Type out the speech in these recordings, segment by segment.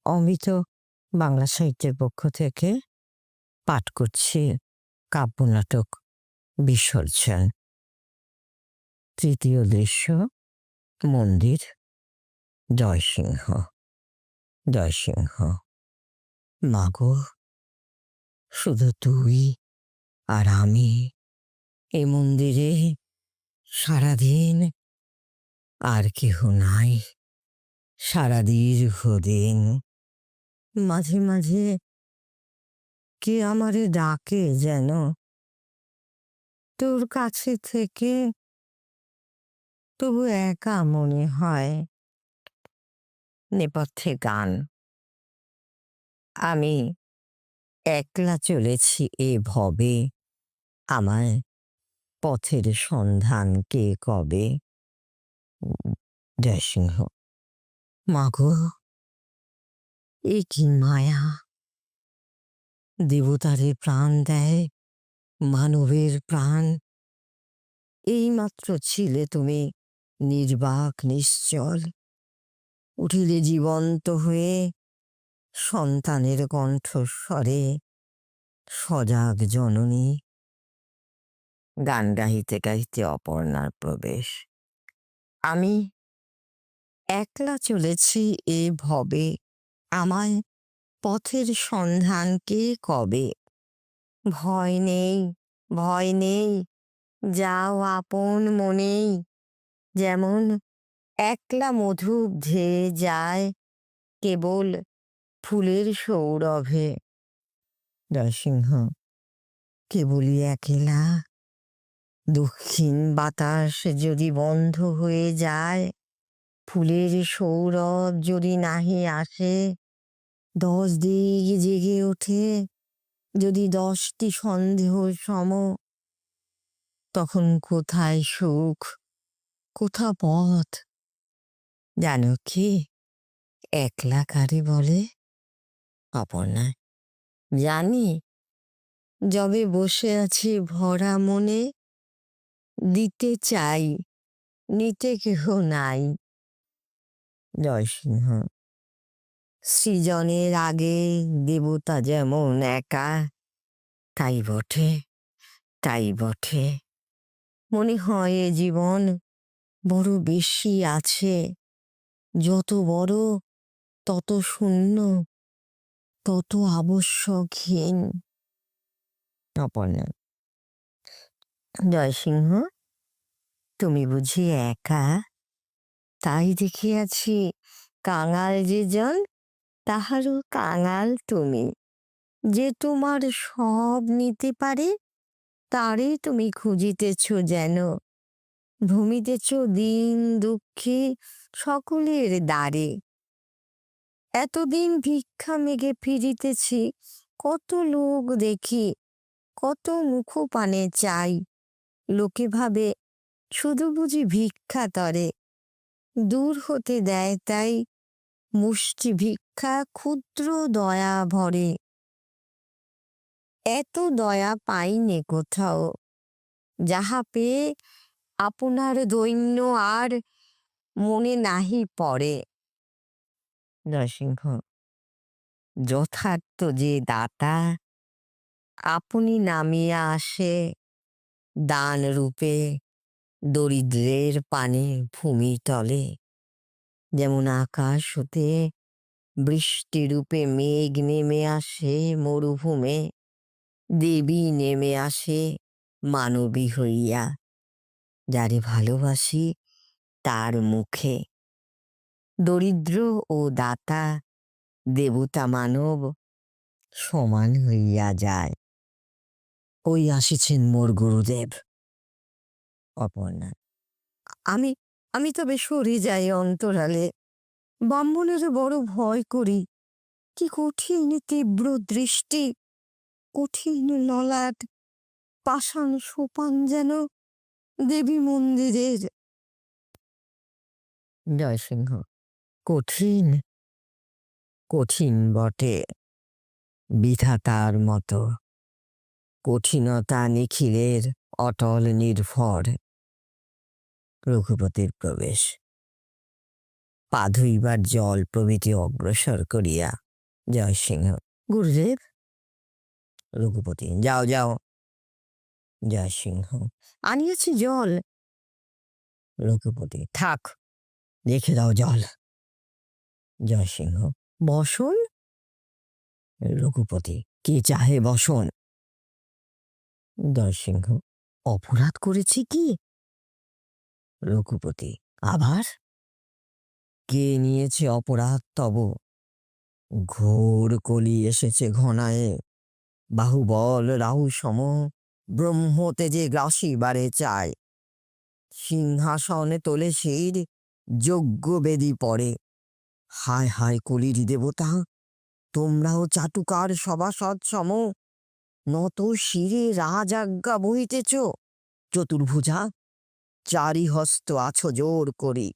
অমিত বাংলা সাহিত্যের পক্ষ থেকে পাঠ করছি কাব্যনাটক বিসর্জন। তৃতীয় দৃশ্য, মন্দির। জয়সিংহ। জয়সিংহ: মাগো, শুধু তুই আর আমি এ মন্দিরে সারাদিন, আর কেহ নাই। সারা দীর্ঘ দিন মাঝে মাঝে কে আমারে ডাকে যেন, তোর কাছে থেকে তবু একা মনে হয়। নেপথ্যে গান। আমি একলা চলেছি এ ভবে, আমায় পথের সন্ধান কে কবে। জয়সিংহ: মাগো, এ কি মায়া! দেবতারে প্রাণ দেয় মানবের প্রাণ। এইমাত্র ছিলে তুমি নির্বাক নিশ্চল, উঠিলে জীবন্ত হয়ে সন্তানের কণ্ঠস্বরে। সজাগ জননী। গান গাইতে গাইতে অপর্ণার প্রবেশ। আমি একলা চলেছি এ ভবে, আমায় পথের সন্ধান কে কবে। ভয় নেই, ভয় নেই, যাও আপন মনেই। যেমন একলা মধু ধেয়ে যায় কেবল ফুলের সৌরভে। জয়সিংহ: কেবলই একেলা, দক্ষিণ বাতাস যদি বন্ধ হয়ে যায়, ফুলের সৌরভ যদি নাহি আসে, 10 দিক জেগে ওঠে যদি 10টি সন্দেহ সম, তখন কোথায় সুখ, কোথা পথ? জানো কি একলা কারে বলে? অপর্ণা: জানি, যবে বসে আছি ভরা মনে, দিতে চাই, নিতে কেহ নাই। জয়সিংহ: সৃজনের আগে দেবতা যেমন একা, তাই বটে, তাই বটে। মনে হয় এ জীবন বড় বেশি আছে, যত বড় তত শূন্য, তত আবশ্যকহীন। অপর্ণা: জয়সিংহ, তুমি বুঝি একা? তাই দেখিয়াছি কাঙাল যে জন, তাহারও কাঙাল তুমি। যে তোমার সব নিতে পারে, তারে তুমি খুঁজিতেছ যেন, ভূমিতেছ দিন দুঃখী সকলের দ্বারে। এতদিন ভিক্ষা মেঘে ফিরিতেছি, কত লোক দেখি, কত মুখপানে চাই। লোকে ভাবে শুধু বুঝি ভিক্ষা তরে, দূর হতে দেয় তাই মুষ্টি ভিক্ষা ক্ষুদ্র দয়া ভরে। এত দয়া পাইনে কোথাও, যাহা পেয়ে আপনার দৈন্য আর মনে নাহি পড়ে। নরসিংহ: যথার্থ যে দাতা, আপনি নামিয়া আসে দান রূপে দরিদ্রের পানে ভূমিতলে। যেমন আকাশ হতে বৃষ্টি রূপে মেঘ নেমে আসে মরুভূমে, দেবী নেমে আসে মানবী হইয়া। যারে ভালোবাসি তার মুখে, দরিদ্র ও দাতা, দেবতা মানব সমান হইয়া যায়। ওই আসিছেন মোর গুরুদেব। অপর্ণা: আমি আমি তবে সরে যাই অন্তরালে। ব্রাহ্মণের বড় ভয় করি। কি কঠিন তীব্র দৃষ্টি, কঠিন ললাট, পাষাণ সোপান যেন দেবী মন্দিরের। জয়সিংহ: কঠিন, কঠিন বটে, বিধাতার মতো। কঠিনতা নিখিলের অটল নির্ভর। রঘুপতির প্রবেশ। পা ধুইবার জল প্রভৃতি অগ্রসর করিয়া জয়সিংহ, গুরুদেব। রঘুপতি, যাও যাও। জয়সিংহ, আনিয়াছি জল। রঘুপতি, থাক, রেখে দাও জল। জয়সিংহ, বসন। রঘুপতি, কে চাহে বসন? জয়সিংহ, অপরাধ করেছি কি? রঘুপতি, আবার কে নিয়েছে অপরাধ তব? ঘোর কলি এসেছে ঘনায়ে, বাহুবল রাহু সম, ব্রহ্ম তেজে গ্রাসিবারে চায়। সিংহাসনে তোলে শির, যজ্ঞ বেদি পড়ে। হায় হায় কলির দেবতা, তোমরাও চাটুকার সভাসদ সম, নত শিরে রাজাজ্ঞা বহিতেছ। চতুর্ভুজা, চারি হস্ত আছো জোর করি,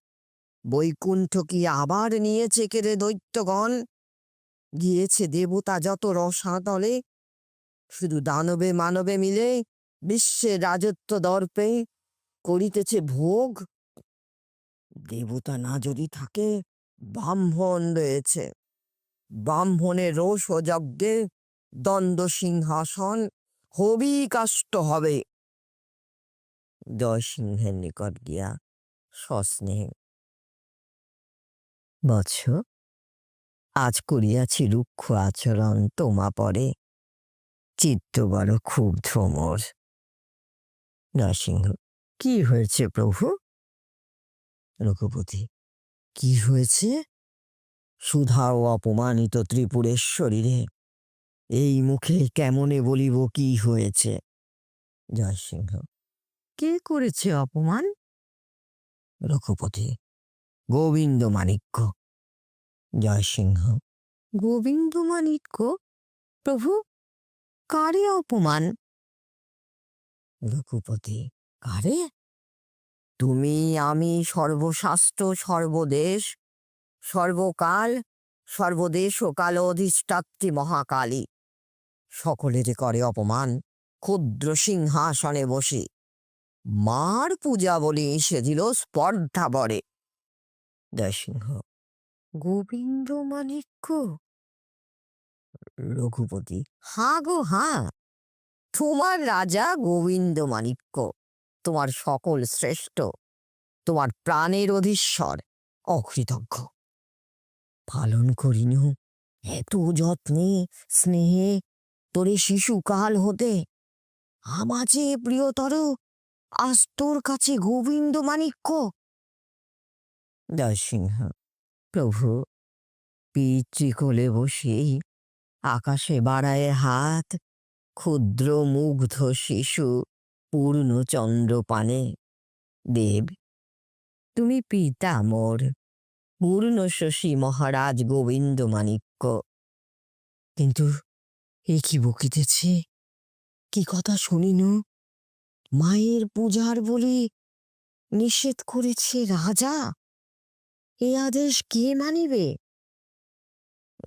বৈকুণ্ঠ কি আবার নিয়েছে কেড়ে দৈত্যগণ? গিয়েছে দেবতা যত রসাতলে, শুধু দানবে মানবে মিলে বিশ্বের রাজত্ব দর্পে করিতেছে ভোগ। দেবতা না যদি থাকে, ব্রাহ্মণ রয়েছে। ব্রাহ্মণের রোষ ও যজ্ঞে দ্বন্দ্ব সিংহাসন হবি কাষ্ট হবে। জয়সিংহের নিকট গিয়া সস্নেহে, বৎস, আজ করিয়াছি রুক্ষ আচরণ তোমা পরে, চিত্ত বড় ক্ষুব্ধ মোর। নরসিংহ, কি হয়েছে প্রভু? রঘুপতি, কি হয়েছে? সুধা ও অপমানিত ত্রিপুরেশ্বরীরে এই মুখে কেমনে বলিব কি হয়েছে? জয়সিংহ, কে করেছে অপমান? রঘুপতি, গোবিন্দ মাণিক্য। জয়সিংহ, গোবিন্দ মাণিক্য? প্রভু, কারে অপমান? রঘুপতি, কারে? তুমি আমি সর্বশাস্ত্র সর্বদেশ সর্বকাল সর্বদেশ ও কাল অধিষ্ঠাত্রী মহাকালী, সকলের করে অপমান ক্ষুদ্র সিংহাসনে বসে। মার পূজা বলি সে দিল স্পর্ধা বরে। জয়সিংহ, গোবিন্দ মাণিক্য? রঘুপতি, হা গো হা, তোমার রাজা গোবিন্দ মাণিক্য, তোমার সকল শ্রেষ্ঠ, তোমার প্রাণের অধীশ্বর। অকৃতজ্ঞ, পালন করিনু এত যত্নে স্নেহে তোরে শিশুকাল হতে, আমাজে প্রিয়তর, আজ তোর কাছে গোবিন্দ মাণিক্য। জয়সিংহ, প্রভু, পিতৃকোলে বসেই আকাশে বাড়ায় হাত ক্ষুদ্র মুগ্ধ শিশু পূর্ণচন্দ্র পানে। দেব, তুমি পিতা মোর, পূর্ণ শশী মহারাজ গোবিন্দ মাণিক্য। কিন্তু এ কি বকিতেছে? কি কথা শুনিনু? মায়ের পূজার বলি নিষেধ করেছে রাজা, এ আদেশ কে মানিবে?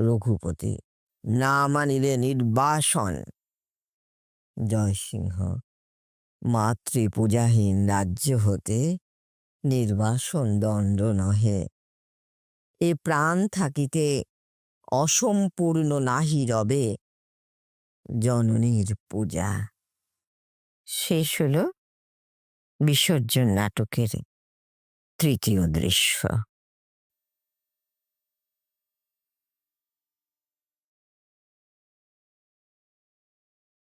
রঘুপতি, না মানিলে নির্বাসন। জয়সিংহ, মাতৃপূজাহীন রাজ্য হতে নির্বাসন দণ্ড নহে। এ প্রাণ থাকিতে অসম্পূর্ণ নাহি রবে জননীর পূজা। শেষ হল বিসর্জন নাটকের তৃতীয় দৃশ্য।